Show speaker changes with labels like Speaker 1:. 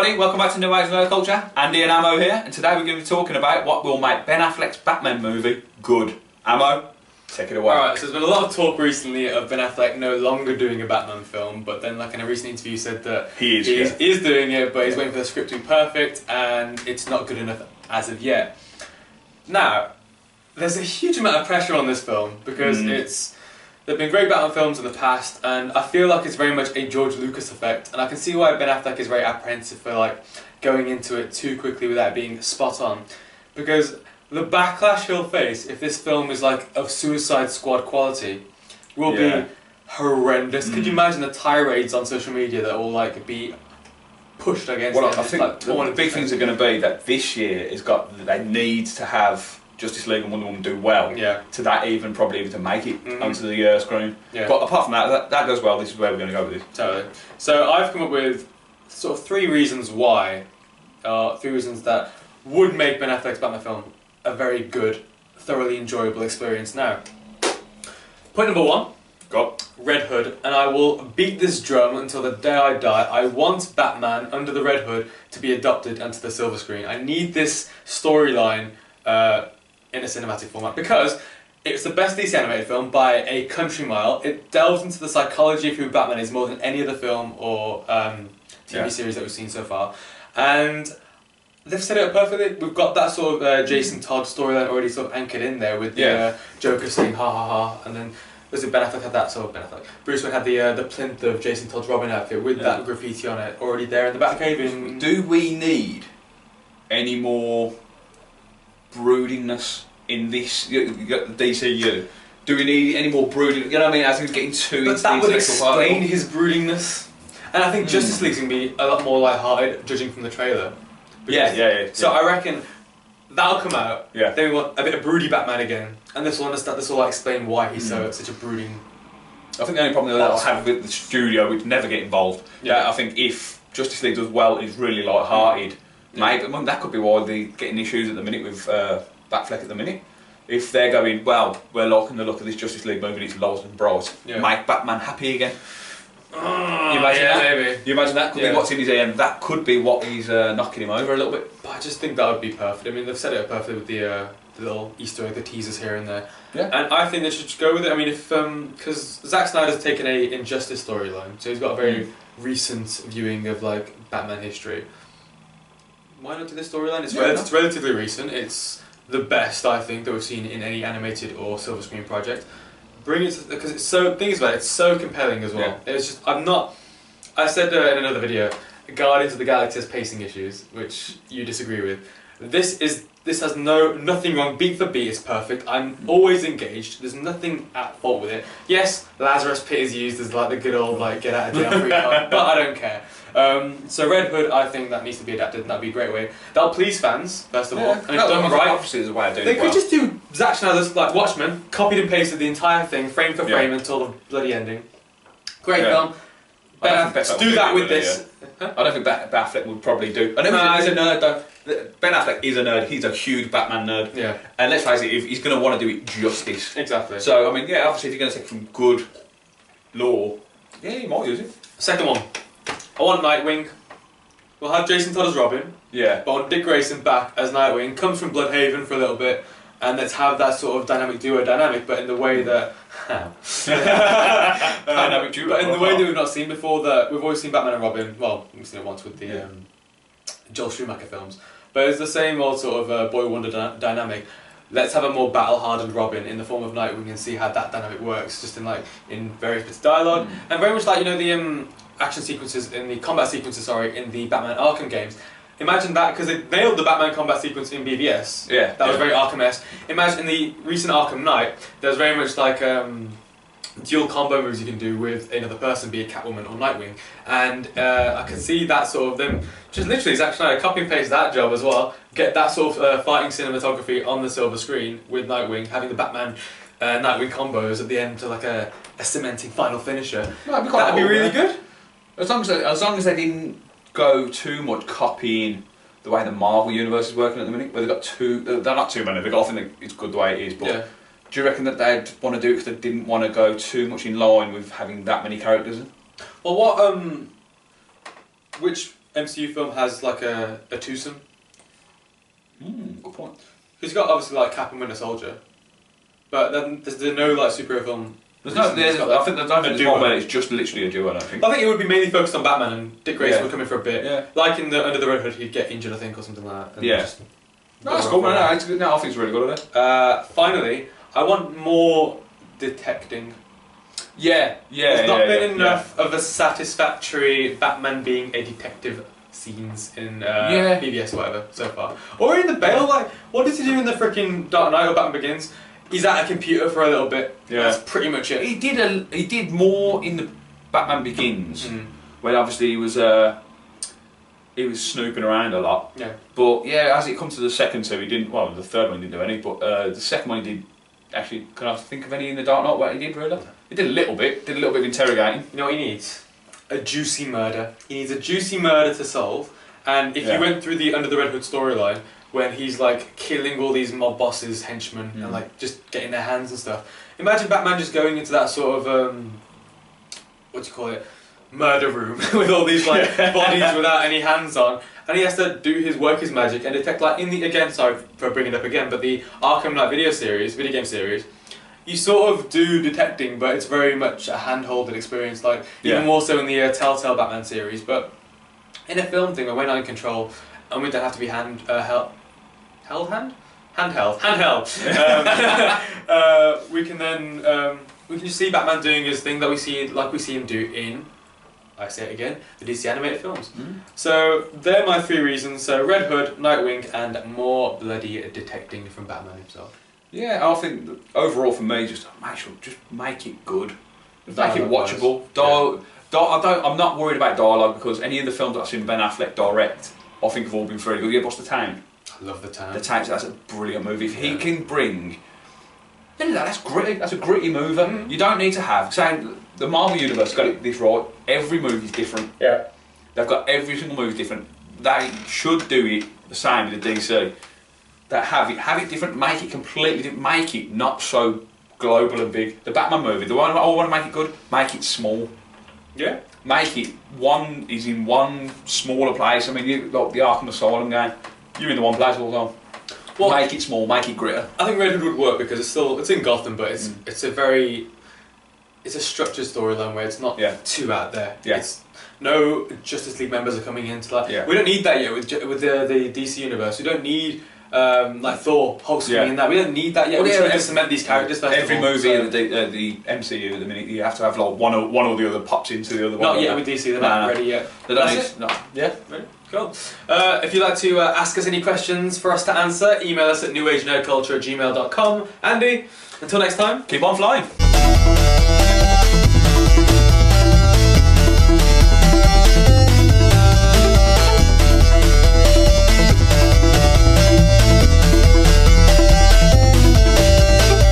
Speaker 1: everybody, welcome back to New Age Nerd Culture. Andy and Ammo here, and today we're going to be talking about what will make Ben Affleck's Batman movie good. Ammo, take it away.
Speaker 2: Alright, so there's been a lot of talk recently of Ben Affleck no longer doing a Batman film, but then like in a recent interview said that
Speaker 1: he is
Speaker 2: doing it, but he's waiting for the script to be perfect and it's not good enough as of yet. Now, there's a huge amount of pressure on this film because there've been great Batman films in the past, and I feel like it's very much a George Lucas effect, and I can see why Ben Affleck is very apprehensive for like going into it too quickly without being spot on, because the backlash he'll face if this film is like of Suicide Squad quality will be horrendous. Could you imagine the tirades on social media that will like be pushed against?
Speaker 1: Well, I think like, the big things are going to be that this year they need to have Justice League and Wonder Woman do well to that probably even to make it onto the screen. Yeah. But apart from that goes well. This is where we're going to go with this.
Speaker 2: Totally. So I've come up with sort of three reasons why, three reasons that would make Ben Affleck's Batman film a very good, thoroughly enjoyable experience. Now, point number one, Red Hood, and I will beat this drum until the day I die. I want Batman under the Red Hood to be adopted onto the silver screen. I need this storyline in a cinematic format because it's the best DC animated film by a country mile. It delves into the psychology of who Batman is more than any other film or TV series that we've seen so far, and they've set it up perfectly. We've got that sort of Jason Todd storyline already sort of anchored in there with the Joker saying ha ha ha, and then Ben Affleck had that sort of Bruce Wayne had the plinth of Jason Todd's Robin outfit with that graffiti on it already there in the Batcave.
Speaker 1: Do we need any more broodingness in this DCU? Do we need any more brooding? You know what I mean? As he's getting too into
Speaker 2: that would explain his broodingness. And I think Justice League's going to be a lot more light-hearted, judging from the trailer. So I reckon that'll come out. Yeah. Then we want a bit of broody Batman again, and this will explain why he's such a brooding.
Speaker 1: I think the only problem that I'll have with the studio, which never get involved. I think if Justice League does well, it's really light-hearted. Maybe that could be why they're getting issues at the minute with Batfleck at the minute. If they're going, well, we're liking the look of this Justice League movie, it's light and bright, make Batman happy again. You imagine that? Maybe. You imagine that? Could be what's in his ear, and that could be what he's knocking him over a little bit.
Speaker 2: But I just think that would be perfect. I mean, they've set it up perfectly with the little Easter egg, the teasers here and there. Yeah. And I think they should just go with it. I mean, if because Zack Snyder's taken a Injustice storyline, so he's got a very recent viewing of like Batman history. Why not do this storyline? It's relatively recent. It's the best I think that we've seen in any animated or silver screen project. Bring it because it's so. Things about it, it's so compelling as well. Yeah. It's just I said in another video, Guardians of the Galaxy has pacing issues, which you disagree with. This has nothing wrong. Beat for beat, it's perfect. I'm always engaged. There's nothing at fault with it. Yes, Lazarus Pit is used as like the good old like get out of jail free card, but I don't care. So Red Hood, I think that needs to be adapted, and that'd be a great way. That'll please fans, first of all. And if done right,
Speaker 1: obviously there's a way of doing
Speaker 2: it. They could just do Zack Snyder's like Watchmen, copied and pasted the entire thing, frame for frame until the bloody ending. Great film. Do that with this.
Speaker 1: I don't think Ben Affleck would probably do. I know he's a nerd though. Ben Affleck is a nerd. He's a huge Batman nerd. Yeah. And let's face it, he's going to want to do it justice.
Speaker 2: Exactly.
Speaker 1: So I mean, obviously, if you're going to take from good lore, he might use it.
Speaker 2: Second one. I want Nightwing. We'll have Jason Todd as Robin. Yeah. But I want Dick Grayson back as Nightwing. Comes from Bloodhaven for a little bit, and let's have that sort of dynamic duo dynamic, but in the way that
Speaker 1: dynamic duo.
Speaker 2: But in the way that we've not seen before. That we've always seen Batman and Robin. Well, we've seen it once with the Joel Schumacher films, but it's the same old sort of boy wonder dynamic. Let's have a more battle-hardened Robin in the form of Nightwing and see how that dynamic works, just in various bits of dialogue, and very much like the action sequences in the combat sequences, in the Batman Arkham games. Imagine that, because they nailed the Batman combat sequence in BVS. Yeah. That was very Arkham-esque. Imagine in the recent Arkham Knight, there's very much like dual combo moves you can do with another person, be it Catwoman or Nightwing. And I can see that sort of them, just literally Zack Snyder copy and paste that job as well, get that sort of fighting cinematography on the silver screen with Nightwing, having the Batman Nightwing combos at the end to like a cementing final finisher. That'd be really good.
Speaker 1: As long as they didn't go too much copying the way the Marvel universe is working at the minute, where they've got they're not too many. I think it's good the way it is. But do you reckon that they'd want to do it because they didn't want to go too much in line with having that many characters?
Speaker 2: Well, what which MCU film has like a twosome.
Speaker 1: Good point.
Speaker 2: He's got obviously like Cap and Winter Soldier, but then there's no like superhero film.
Speaker 1: I think there's one where it's just literally a duo. I don't think.
Speaker 2: I think it would be mainly focused on Batman, and Dick Grayson would come in for a bit.
Speaker 1: Yeah.
Speaker 2: Like in Under the Red Hood, he'd get injured, I think, or something like that.
Speaker 1: Yeah. No, that's cool. No, it's good. No, I think it's really good at it.
Speaker 2: Finally, I want more detecting.
Speaker 1: Yeah.
Speaker 2: There's not been enough of a satisfactory Batman being a detective scenes in BVS or whatever so far. Or in the Bale, like, what does he do in the freaking Dark Knight or Batman Begins? He's at a computer for a little bit. Yeah. That's pretty much it.
Speaker 1: He did more in the Batman Begins, when obviously he was snooping around a lot.
Speaker 2: Yeah.
Speaker 1: But yeah, as it comes to the second two, he didn't. Well, the third one he didn't do any, but the second one he did. Actually, can I think of any in the Dark Knight where he did really? He did a little bit. Did a little bit of interrogating.
Speaker 2: You know what he needs? A juicy murder. He needs a juicy murder to solve. And if you went through the Under the Red Hood storyline, when he's like killing all these mob bosses, henchmen, and like just getting their hands and stuff. Imagine Batman just going into that sort of what do you call it? Murder room with all these like bodies without any hands on, and he has to do his magic and detect like in the sorry for bringing it up again, but the Arkham Knight video game series. You sort of do detecting, but it's very much a hand-holded experience, like even more so in the Telltale Batman series. But in a film thing, where we're not in control, and we don't have to be handheld. We can then we can just see Batman doing his thing that we see him do in. I say it again, the DC animated films. So they're my three reasons. So Red Hood, Nightwing, and more bloody detecting from Batman himself.
Speaker 1: Yeah, I think that overall for me, just make it good, make it watchable. I'm not worried about dialogue because any of the films that I've seen Ben Affleck direct, I think have all been very good. Yeah, what's The Town?
Speaker 2: I love The Town.
Speaker 1: The Town, that's a brilliant movie. If he can bring, that's gritty. That's a gritty movie. You don't need to have saying the Marvel Universe got this right. Every movie's different.
Speaker 2: Yeah,
Speaker 1: they've got every single movie different. They should do it the same with the DC. That have it different, make it completely different, make it not so global and big. The Batman movie, the one I want to make it good, make it small.
Speaker 2: Yeah.
Speaker 1: Make it is in one smaller place. I mean, you like the Arkham Asylum game, you're in the one place all the time. Well, make it small, make it grittier.
Speaker 2: I think Red Hood would work because it's in Gotham, but it's a structured storyline where it's not too out there.
Speaker 1: Yeah.
Speaker 2: It's, no Justice League members are coming in to like. We don't need that yet with the DC universe. We don't need. Like Thor, Hulk in that. We don't need that yet. We just need to cement these characters first.
Speaker 1: Every movie in the MCU at the minute, you have to have like one or the other pops into the other one.
Speaker 2: Not yet with DC, they're not ready yet.
Speaker 1: They don't need.
Speaker 2: Yeah, ready? Cool. If you'd like to ask us any questions for us to answer, email us at newagenerdculture@gmail.com. Andy, until next time,
Speaker 1: keep on flying.